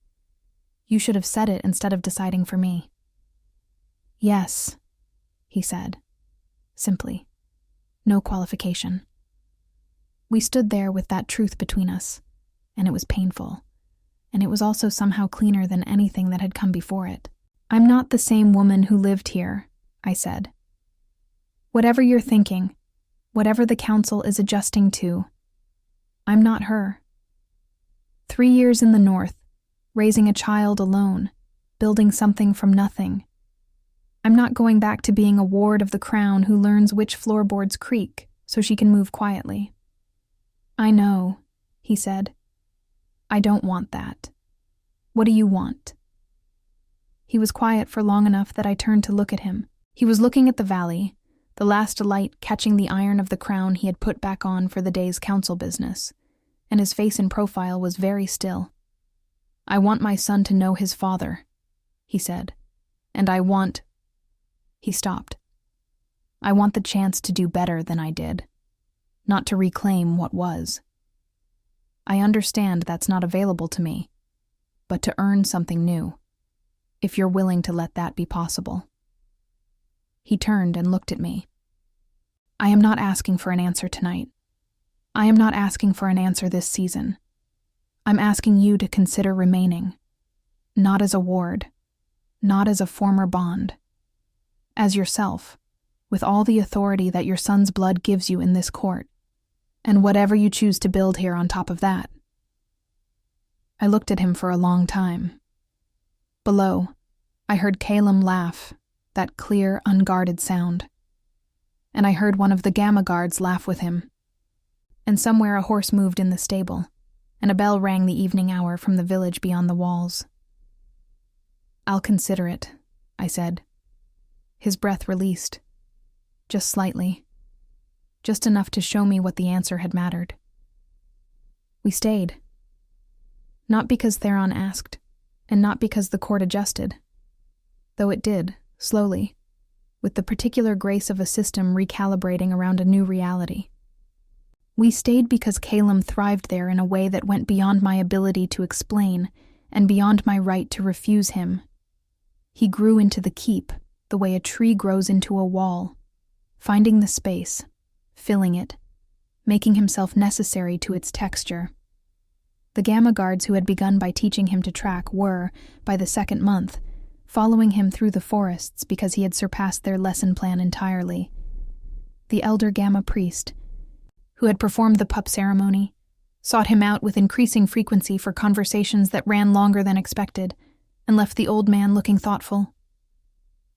You should have said it instead of deciding for me." "Yes," he said, simply. No qualification. We stood there with that truth between us, and it was painful, and it was also somehow cleaner than anything that had come before it. "I'm not the same woman who lived here," I said. "Whatever you're thinking, whatever the council is adjusting to, I'm not her. 3 years in the north, raising a child alone, building something from nothing. I'm not going back to being a ward of the crown who learns which floorboards creak so she can move quietly." "I know," he said. "I don't want that. What do you want?" He was quiet for long enough that I turned to look at him. He was looking at the valley, the last light catching the iron of the crown he had put back on for the day's council business, and his face in profile was very still. "I want my son to know his father," he said, "and I want..." He stopped. "I want the chance to do better than I did, not to reclaim what was. I understand that's not available to me, but to earn something new, if you're willing to let that be possible." He turned and looked at me. "I am not asking for an answer tonight. I am not asking for an answer this season. I'm asking you to consider remaining, not as a ward, not as a former bond, as yourself, with all the authority that your son's blood gives you in this court, and whatever you choose to build here on top of that." I looked at him for a long time. Below, I heard Caelum laugh, that clear, unguarded sound. And I heard one of the gamma guards laugh with him. And somewhere a horse moved in the stable, and a bell rang the evening hour from the village beyond the walls. "I'll consider it," I said. His breath released. Just slightly. Just enough to show me what the answer had mattered. We stayed. Not because Theron asked, and not because the court adjusted, though it did, slowly, with the particular grace of a system recalibrating around a new reality. We stayed because Caelum thrived there in a way that went beyond my ability to explain and beyond my right to refuse him. He grew into the keep, the way a tree grows into a wall, finding the space, filling it, making himself necessary to its texture. The Gamma Guards who had begun by teaching him to track were, by the second month, following him through the forests because he had surpassed their lesson plan entirely. The elder Gamma priest, who had performed the pup ceremony, sought him out with increasing frequency for conversations that ran longer than expected, and left the old man looking thoughtful.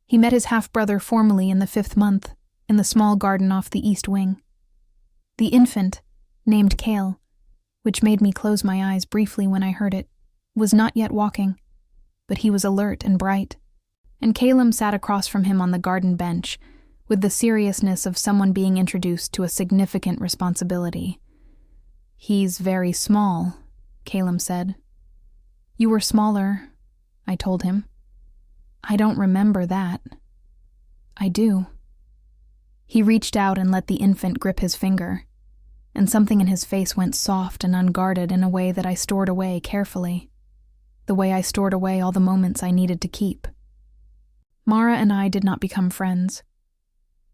He met his half-brother formally in the 5th month, in the small garden off the east wing. The infant, named Cael, which made me close my eyes briefly when I heard it, was not yet walking, but he was alert and bright, and Caelum sat across from him on the garden bench, with the seriousness of someone being introduced to a significant responsibility. "He's very small," Caelum said. "You were smaller," I told him. "I don't remember that." "I do." He reached out and let the infant grip his finger, and something in his face went soft and unguarded in a way that I stored away carefully, the way I stored away all the moments I needed to keep. Mara and I did not become friends.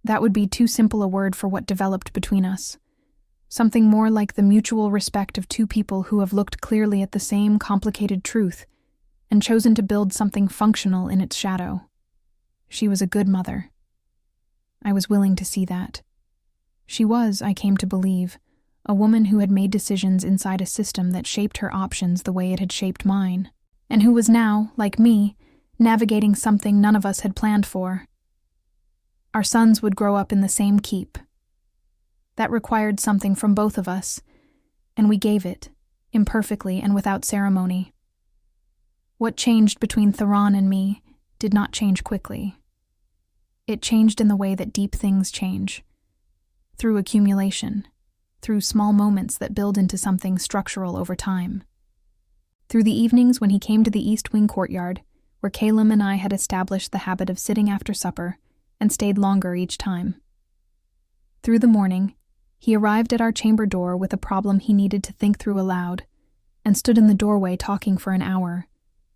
That would be too simple a word for what developed between us. Something more like the mutual respect of two people who have looked clearly at the same complicated truth and chosen to build something functional in its shadow. She was a good mother. I was willing to see that. She was, I came to believe, a woman who had made decisions inside a system that shaped her options the way it had shaped mine, and who was now, like me, navigating something none of us had planned for. Our sons would grow up in the same keep. That required something from both of us, and we gave it, imperfectly and without ceremony. What changed between Theron and me did not change quickly. It changed in the way that deep things change, through accumulation, through small moments that build into something structural over time. Through the evenings when he came to the East Wing courtyard, where Caelum and I had established the habit of sitting after supper and stayed longer each time. Through the morning, he arrived at our chamber door with a problem he needed to think through aloud, and stood in the doorway talking for an hour,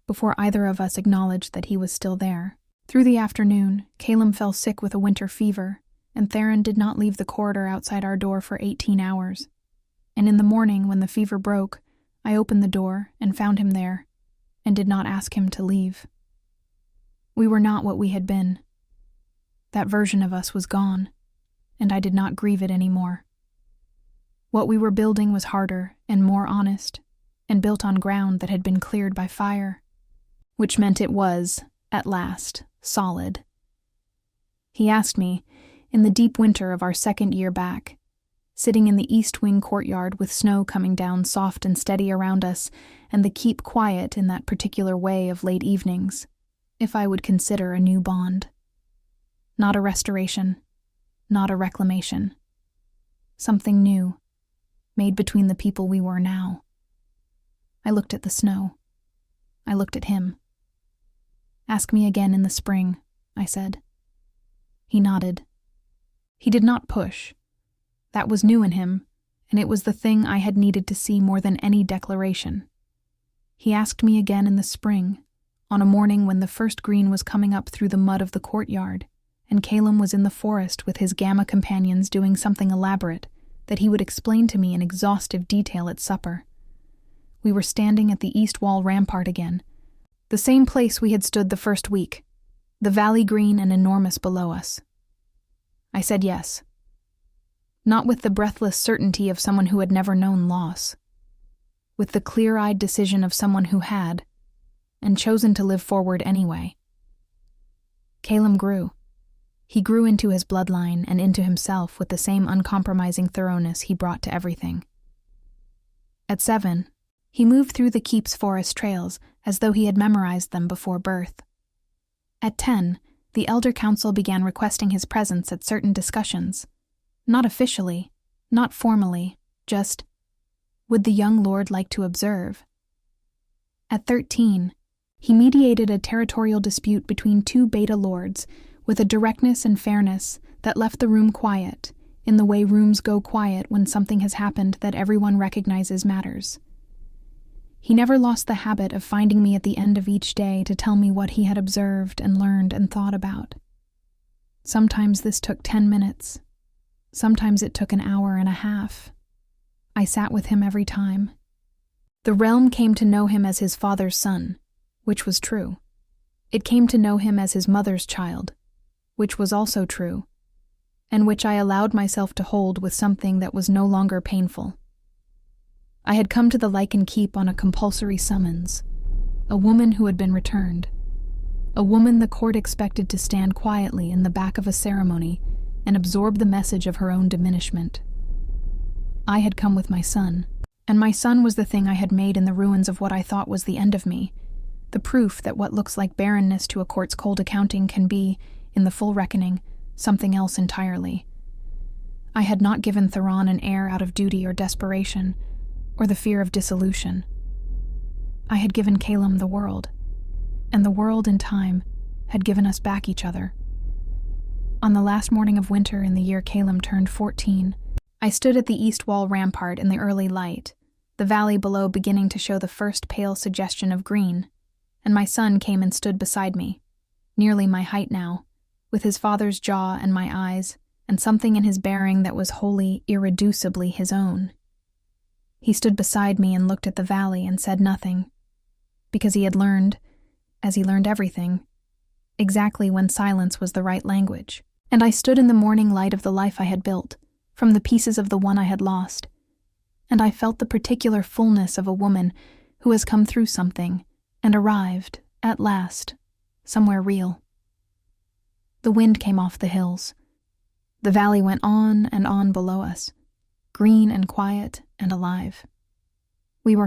before either of us acknowledged that he was still there. Through the afternoon, Caelum fell sick with a winter fever, and Theron did not leave the corridor outside our door for 18 hours. And in the morning, when the fever broke, I opened the door and found him there, and did not ask him to leave. We were not what we had been. That version of us was gone, and I did not grieve it anymore. What we were building was harder and more honest, and built on ground that had been cleared by fire, which meant it was, at last, solid. He asked me, in the deep winter of our 2nd year back, sitting in the East Wing courtyard with snow coming down soft and steady around us, and the keep quiet in that particular way of late evenings, if I would consider a new bond. Not a restoration, not a reclamation. Something new, made between the people we were now. I looked at the snow. I looked at him. "Ask me again in the spring," I said. He nodded. He did not push. That was new in him, and it was the thing I had needed to see more than any declaration. He asked me again in the spring, on a morning when the first green was coming up through the mud of the courtyard, and Caelum was in the forest with his Gamma companions doing something elaborate that he would explain to me in exhaustive detail at supper. We were standing at the east wall rampart again, the same place we had stood the first week, the valley green and enormous below us. I said yes. Not with the breathless certainty of someone who had never known loss, with the clear-eyed decision of someone who had, and chosen to live forward anyway. Caelum grew. He grew into his bloodline and into himself with the same uncompromising thoroughness he brought to everything. At 7, he moved through the keep's forest trails as though he had memorized them before birth. At 10, the Elder Council began requesting his presence at certain discussions. Not officially, not formally, just, would the young lord like to observe? At 13, he mediated a territorial dispute between two beta lords with a directness and fairness that left the room quiet, in the way rooms go quiet when something has happened that everyone recognizes matters. He never lost the habit of finding me at the end of each day to tell me what he had observed and learned and thought about. Sometimes this took 10 minutes. Sometimes it took an hour and a half. I sat with him every time. The realm came to know him as his father's son, which was true. It came to know him as his mother's child, which was also true, and which I allowed myself to hold with something that was no longer painful. I had come to the Lycan keep on a compulsory summons, a woman who had been returned, a woman the court expected to stand quietly in the back of a ceremony and absorb the message of her own diminishment. I had come with my son, and my son was the thing I had made in the ruins of what I thought was the end of me, the proof that what looks like barrenness to a court's cold accounting can be, in the full reckoning, something else entirely. I had not given Theron an heir out of duty or desperation, or the fear of dissolution. I had given Caelum the world, and the world in time had given us back each other. On the last morning of winter in the year Caelum turned 14, I stood at the east wall rampart in the early light, the valley below beginning to show the first pale suggestion of green, and my son came and stood beside me, nearly my height now, with his father's jaw and my eyes, and something in his bearing that was wholly, irreducibly his own. He stood beside me and looked at the valley and said nothing, because he had learned, as he learned everything, exactly when silence was the right language. And I stood in the morning light of the life I had built, from the pieces of the one I had lost, and I felt the particular fullness of a woman who has come through something and arrived, at last, somewhere real. The wind came off the hills. The valley went on and on below us, green and quiet and alive. We were home.